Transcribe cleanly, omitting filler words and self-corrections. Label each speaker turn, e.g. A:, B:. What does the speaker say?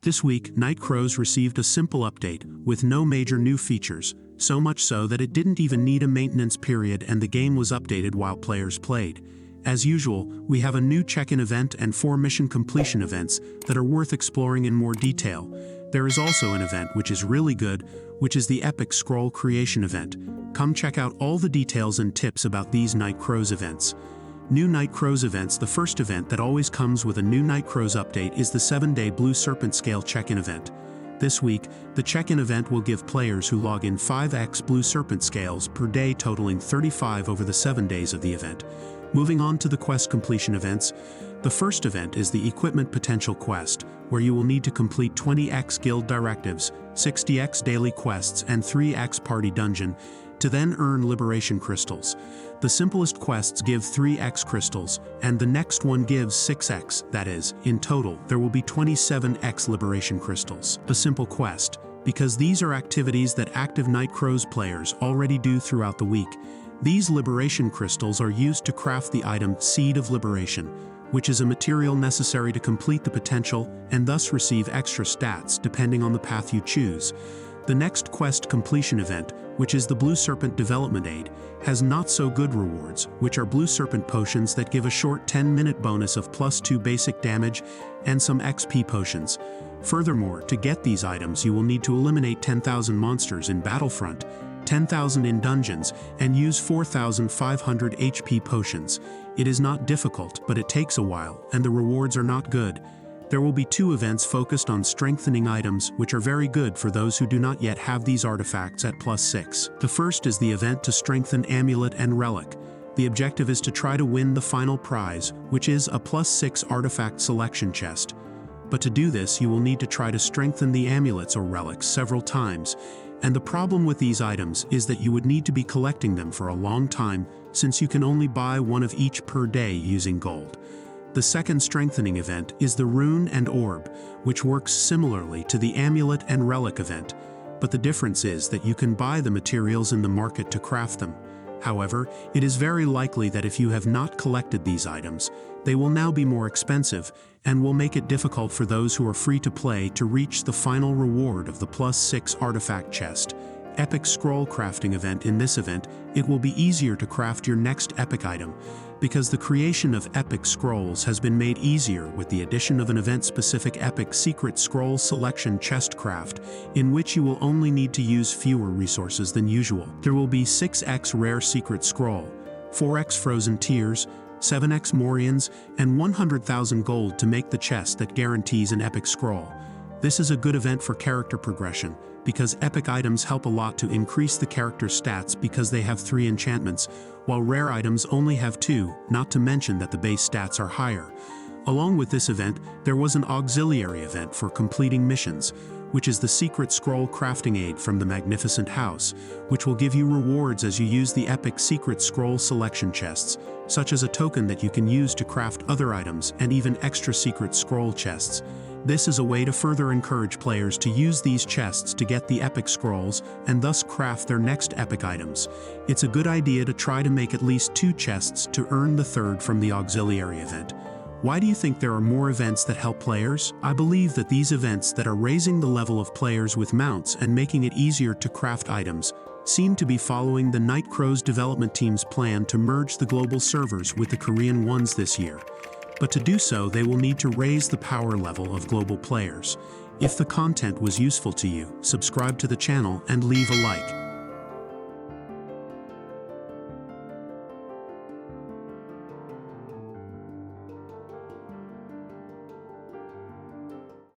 A: This week, Night Crows received a simple update with no major new features, so much so that it didn't even need a maintenance period and the game was updated while players played. As usual, we have a new check-in event and 4 mission completion events that are worth exploring in more detail. There is also an event which is really good, which is the Epic Scroll Creation event. Come check out all the details and tips about these Night Crows events. New Night Crows events. The first event that always comes with a new Night Crows update is the 7-day Blue Serpent Scale check-in event. This week, the check-in event will give players who log in 5x Blue Serpent Scales per day, totaling 35 over the 7 days of the event. Moving on to the quest completion events, the first event is the Equipment Potential Quest, where you will need to complete 20x Guild Directives, 60x Daily Quests, and 3x Party Dungeon, to then earn Liberation Crystals. The simplest quests give 3x crystals, and the next one gives 6x, that is, in total, there will be 27x Liberation Crystals. The simple quest, because these are activities that active Night Crows players already do throughout the week. These Liberation Crystals are used to craft the item Seed of Liberation, which is a material necessary to complete the potential and thus receive extra stats depending on the path you choose. The next quest completion event, which is the Blue Serpent Development Aid, has not so good rewards, which are Blue Serpent potions that give a short 10-minute bonus of +2 basic damage and some XP potions. Furthermore, to get these items you will need to eliminate 10,000 monsters in Battlefront, 10,000 in dungeons, and use 4,500 HP potions. It is not difficult, but it takes a while, and the rewards are not good. There will be 2 events focused on strengthening items, which are very good for those who do not yet have these artifacts at +6. The first is the event to strengthen Amulet and Relic. The objective is to try to win the final prize, which is a +6 artifact selection chest. But to do this, you will need to try to strengthen the amulets or relics several times. And the problem with these items is that you would need to be collecting them for a long time, since you can only buy one of each per day using gold. The second strengthening event is the Rune and Orb, which works similarly to the Amulet and Relic event, but the difference is that you can buy the materials in the market to craft them. However, it is very likely that if you have not collected these items, they will now be more expensive and will make it difficult for those who are free to play to reach the final reward of the +6 artifact chest. Epic Scroll Crafting event. In this event, it will be easier to craft your next epic item, because the creation of epic scrolls has been made easier with the addition of an event-specific epic secret scroll selection chest craft, in which you will only need to use fewer resources than usual. There will be 6x rare secret scroll, 4x frozen tears, 7x morions, and 100,000 gold to make the chest that guarantees an epic scroll. This is a good event for character progression, because epic items help a lot to increase the character's stats because they have 3 enchantments, while rare items only have 2, not to mention that the base stats are higher. Along with this event, there was an auxiliary event for completing missions, which is the Secret Scroll Crafting Aid from the Magnificent House, which will give you rewards as you use the epic secret scroll selection chests, such as a token that you can use to craft other items and even extra secret scroll chests. This is a way to further encourage players to use these chests to get the epic scrolls and thus craft their next epic items. It's a good idea to try to make at least 2 chests to earn the third from the auxiliary event. Why do you think there are more events that help players? I believe that these events that are raising the level of players with mounts and making it easier to craft items seem to be following the Night Crows development team's plan to merge the global servers with the Korean ones this year. But to do so, they will need to raise the power level of global players. If the content was useful to you, subscribe to the channel and leave a like.